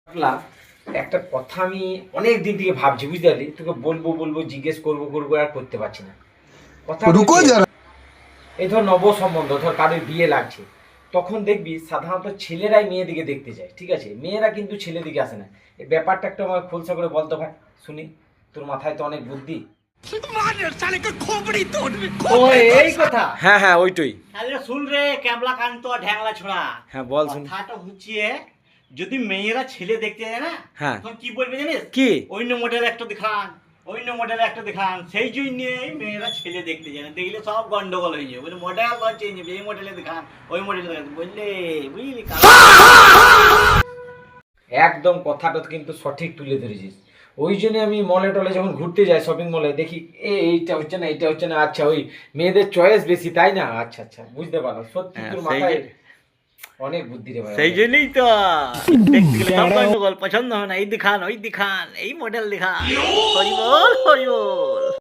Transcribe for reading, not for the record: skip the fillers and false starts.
ভাবলাম একটা কথা আমি অনেক দিন থেকে ভাবছি, বুঝতে পারলি? তোকে বলবো বলবো জিজ্ঞেস করবো করবো আর করতে পারছি না। কথা रुको হচ্ছে, जरा। এই ধর নব সম্বন্ধ, ধর কারোর বিয়ে লাগছে, তখন দেখবি সাধারণত ছেলেরাই মেয়ে দিকে দেখতে যায়, ঠিক আছে? মেয়েরা কিন্তু ছেলে দিকে আসে না। এই ব্যাপারটা একটু আমার খোলসা করে বলতো ভাই, শুনি। তোর মাথায় তো অনেক বুদ্ধি। ও এই কথা। হ্যাঁ হ্যাঁ, ওইটাই। তাহলে শুন রে ক্যাবলা কান্ত ঢ্যাংলা ছোড়া। হ্যাঁ বল, শুনি। কথাটা হচ্ছে, যদি মেয়েরা ছেলে দেখতে যায় না, হ্যাঁ। তখন কি বলবে জানিস? কি? অন্য মডেল একটা দেখান, অন্য মডেল একটা দেখান। সেই জন্যই মেয়েরা ছেলে দেখতে যায় না, দেখলে সব গন্ডগোল হয়ে যাবে। বলে মডেল চেঞ্জ হবে, এই মডেলে দেখান, ওই মডেলে দেখান, বললে বুঝলি? একদম কথাটা কিন্তু সঠিক তুলে ধরেছিস। ওই জন্য আমি মলে টলে যখন ঘুরতে যাই, শপিং মলে, দেখি এইটা হচ্ছে না, এইটা হচ্ছে না, আচ্ছা ওই মেয়েদের চয়েস বেশি, তাই না? আচ্ছা আচ্ছা, বুঝতে পারলাম। সত্যি হ্যাঁ, তোর সেই মাথায় যে- অনেক বুদ্ধি রে ভাই। সেই জন্যই তো দেখতে গেলে সব গন্ডগোল, পছন্দ হয় না, এই দেখান, ওই দেখান, এই মডেল দেখান। হরি বল, হরি বল।